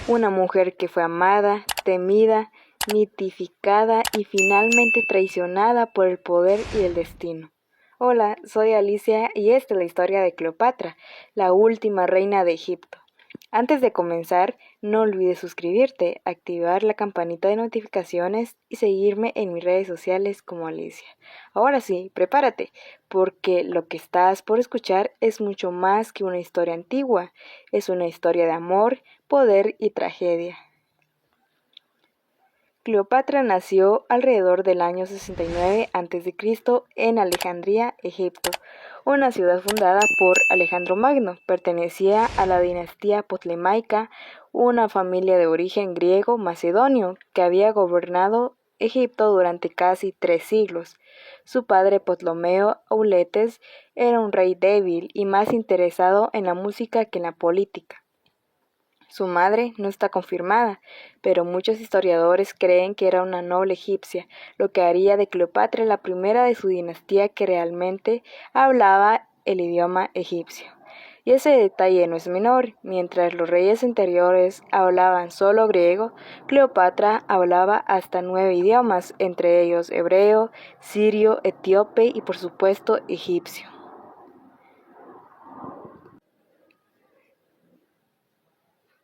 una mujer que fue amada, temida, mitificada y finalmente traicionada por el poder y el destino. Hola, soy Alicia y esta es la historia de Cleopatra, la última reina de Egipto. Antes de comenzar, no olvides suscribirte, activar la campanita de notificaciones y seguirme en mis redes sociales como Alicia. Ahora sí, prepárate, porque lo que estás por escuchar es mucho más que una historia antigua, es una historia de amor, poder y tragedia. Cleopatra nació alrededor del año 69 a.C. en Alejandría, Egipto, una ciudad fundada por Alejandro Magno. Pertenecía a la dinastía ptolemaica, una familia de origen griego macedonio que había gobernado Egipto durante casi 3 siglos. Su padre Ptolomeo Auletes era un rey débil y más interesado en la música que en la política. Su madre no está confirmada, pero muchos historiadores creen que era una noble egipcia, lo que haría de Cleopatra la primera de su dinastía que realmente hablaba el idioma egipcio. Y ese detalle no es menor, mientras los reyes anteriores hablaban solo griego, Cleopatra hablaba hasta 9 idiomas, entre ellos hebreo, sirio, etíope y por supuesto egipcio.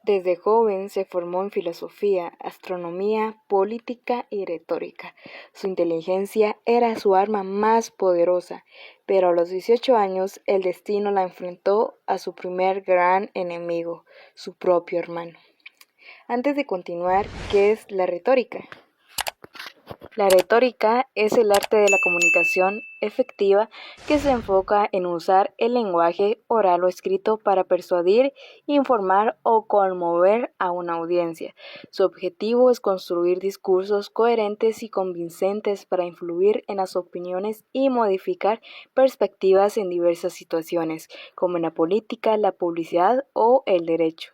Desde joven se formó en filosofía, astronomía, política y retórica. Su inteligencia era su arma más poderosa, pero a los 18 años el destino la enfrentó a su primer gran enemigo, su propio hermano. Antes de continuar, ¿qué es la retórica? La retórica es el arte de la comunicación efectiva que se enfoca en usar el lenguaje oral o escrito para persuadir, informar o conmover a una audiencia. Su objetivo es construir discursos coherentes y convincentes para influir en las opiniones y modificar perspectivas en diversas situaciones, como en la política, la publicidad o el derecho.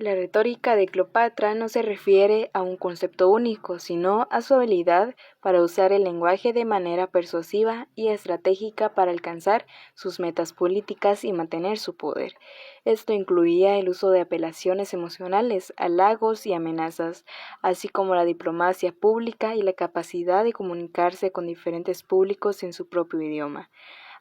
La retórica de Cleopatra no se refiere a un concepto único, sino a su habilidad para usar el lenguaje de manera persuasiva y estratégica para alcanzar sus metas políticas y mantener su poder. Esto incluía el uso de apelaciones emocionales, halagos y amenazas, así como la diplomacia pública y la capacidad de comunicarse con diferentes públicos en su propio idioma.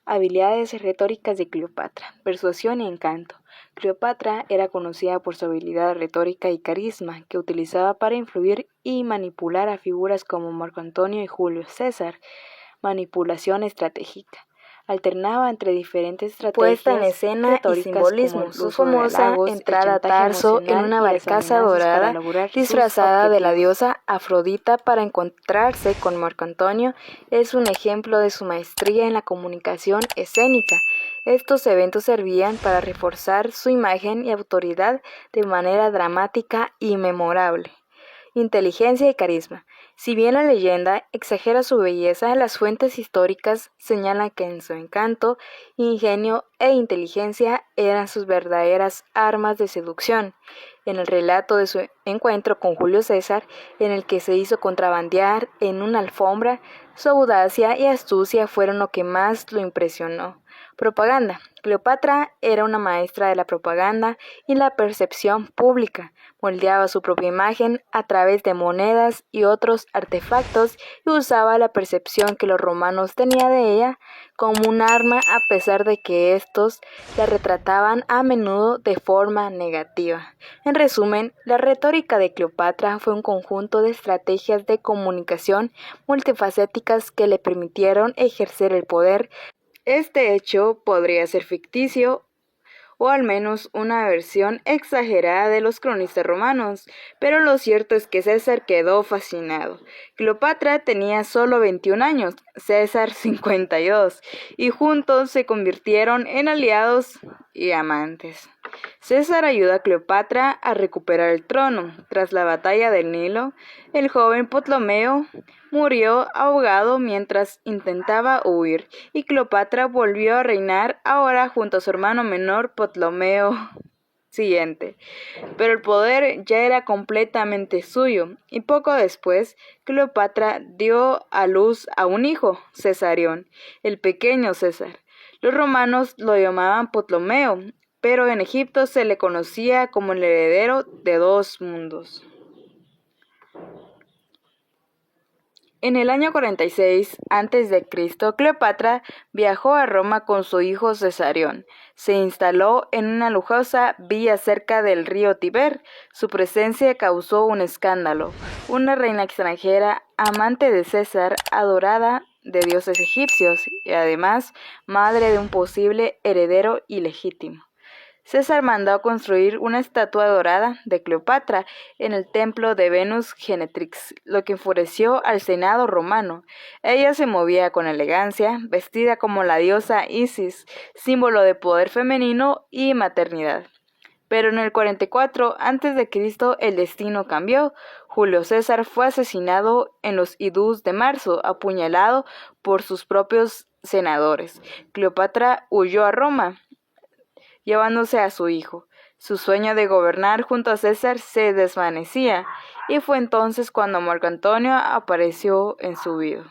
Habilidades retóricas de Cleopatra, persuasión y encanto. Cleopatra era conocida por su habilidad retórica y carisma, que utilizaba para influir y manipular a figuras como Marco Antonio y Julio César. Manipulación estratégica. Alternaba entre diferentes estrategias, puesta en escena y simbolismo. Su famosa entrada a Tarso en una barcaza dorada disfrazada de la diosa Afrodita para encontrarse con Marco Antonio es un ejemplo de su maestría en la comunicación escénica. Estos eventos servían para reforzar su imagen y autoridad de manera dramática y memorable. Inteligencia y carisma. Si bien la leyenda exagera su belleza, las fuentes históricas señalan que en su encanto, ingenio e inteligencia eran sus verdaderas armas de seducción. En el relato de su encuentro con Julio César, en el que se hizo contrabandear en una alfombra, su audacia y astucia fueron lo que más lo impresionó. Propaganda. Cleopatra era una maestra de la propaganda y la percepción pública. Moldeaba su propia imagen a través de monedas y otros artefactos y usaba la percepción que los romanos tenían de ella como un arma, a pesar de que estos la retrataban a menudo de forma negativa. En resumen, la retórica de Cleopatra fue un conjunto de estrategias de comunicación multifacéticas que le permitieron ejercer el poder. Este hecho podría ser ficticio o al menos una versión exagerada de los cronistas romanos, pero lo cierto es que César quedó fascinado. Cleopatra tenía solo 21 años, César 52, y juntos se convirtieron en aliados y amantes. César ayuda a Cleopatra a recuperar el trono. Tras la batalla del Nilo, el joven Ptolomeo murió ahogado mientras intentaba huir, y Cleopatra volvió a reinar ahora junto a su hermano menor Ptolomeo siguiente. Pero el poder ya era completamente suyo, y poco después Cleopatra dio a luz a un hijo, Cesarión, el pequeño César. Los romanos lo llamaban Ptolomeo, pero en Egipto se le conocía como el heredero de dos mundos. En el año 46 a.C., Cleopatra viajó a Roma con su hijo Cesarión. Se instaló en una lujosa villa cerca del río Tíber. Su presencia causó un escándalo. Una reina extranjera, amante de César, adorada de dioses egipcios y además madre de un posible heredero ilegítimo. César mandó construir una estatua dorada de Cleopatra en el templo de Venus Genetrix, lo que enfureció al Senado romano. Ella se movía con elegancia, vestida como la diosa Isis, símbolo de poder femenino y maternidad. Pero en el 44 a.C. el destino cambió. Julio César fue asesinado en los idus de marzo, apuñalado por sus propios senadores. Cleopatra huyó a Roma, llevándose a su hijo. Su sueño de gobernar junto a César se desvanecía, y fue entonces cuando Marco Antonio apareció en su vida.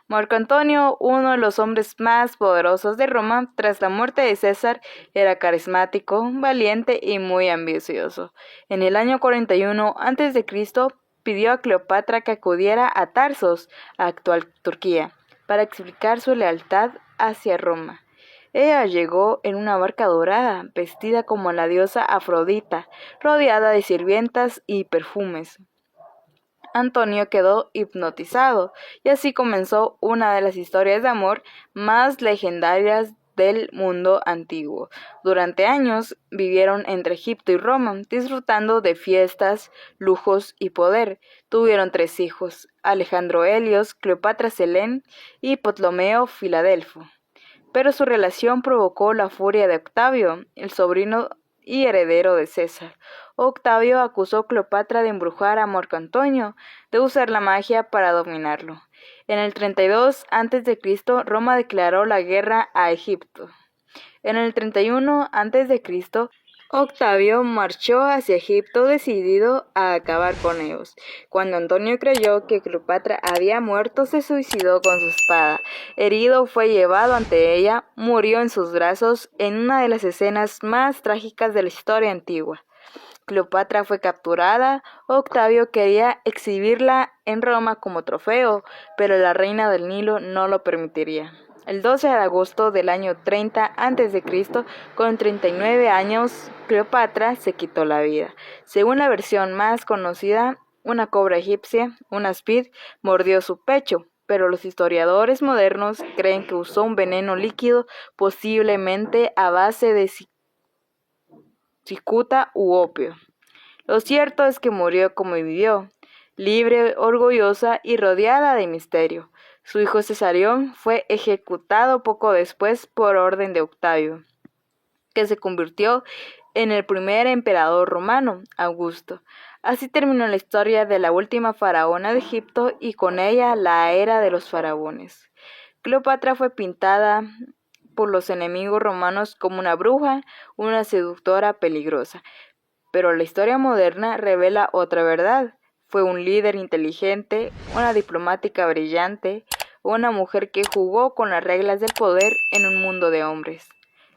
Marco Antonio, uno de los hombres más poderosos de Roma, tras la muerte de César, era carismático, valiente y muy ambicioso. En el año 41 a.C., pidió a Cleopatra que acudiera a Tarsos, actual Turquía, para explicar su lealtad hacia Roma. Ella llegó en una barca dorada, vestida como la diosa Afrodita, rodeada de sirvientas y perfumes. Antonio quedó hipnotizado, y así comenzó una de las historias de amor más legendarias del mundo antiguo. Durante años vivieron entre Egipto y Roma, disfrutando de fiestas, lujos y poder. Tuvieron 3 hijos: Alejandro Helios, Cleopatra Selene y Ptolomeo Filadelfo. Pero su relación provocó la furia de Octavio, el sobrino y heredero de César. Octavio acusó a Cleopatra de embrujar a Marco Antonio, de usar la magia para dominarlo. En el 32 a.C., Roma declaró la guerra a Egipto. En el 31 a.C., Octavio marchó hacia Egipto decidido a acabar con ellos. Cuando Antonio creyó que Cleopatra había muerto, se suicidó con su espada. Herido, fue llevado ante ella, murió en sus brazos en una de las escenas más trágicas de la historia antigua. Cleopatra fue capturada. Octavio quería exhibirla en Roma como trofeo, pero la reina del Nilo no lo permitiría. El 12 de agosto del año 30 a.C., con 39 años, Cleopatra se quitó la vida. Según la versión más conocida, una cobra egipcia, una aspid, mordió su pecho, pero los historiadores modernos creen que usó un veneno líquido, posiblemente a base de cicuta u opio. Lo cierto es que murió como vivió, libre, orgullosa y rodeada de misterio. Su hijo Cesarión fue ejecutado poco después por orden de Octavio, que se convirtió en el primer emperador romano, Augusto. Así terminó la historia de la última faraona de Egipto y con ella la era de los faraones. Cleopatra fue pintada por los enemigos romanos como una bruja, una seductora peligrosa. Pero la historia moderna revela otra verdad. Fue un líder inteligente, una diplomática brillante, una mujer que jugó con las reglas del poder en un mundo de hombres.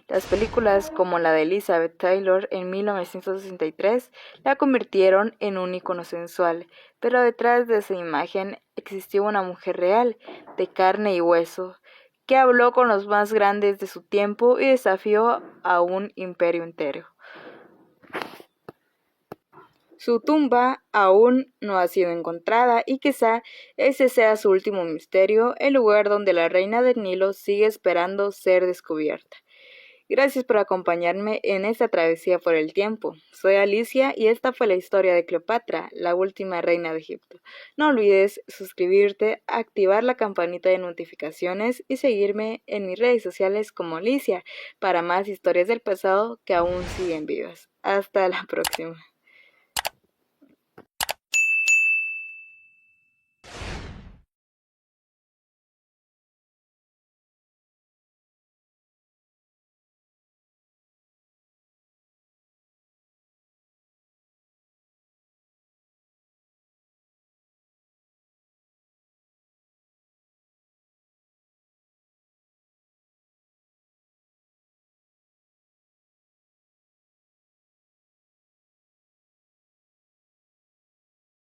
Las películas como la de Elizabeth Taylor en 1963 la convirtieron en un icono sensual, pero detrás de esa imagen existió una mujer real, de carne y hueso, que habló con los más grandes de su tiempo y desafió a un imperio entero. Su tumba aún no ha sido encontrada y quizá ese sea su último misterio, el lugar donde la reina del Nilo sigue esperando ser descubierta. Gracias por acompañarme en esta travesía por el tiempo. Soy Alicia y esta fue la historia de Cleopatra, la última reina de Egipto. No olvides suscribirte, activar la campanita de notificaciones y seguirme en mis redes sociales como Alicia para más historias del pasado que aún siguen vivas. Hasta la próxima.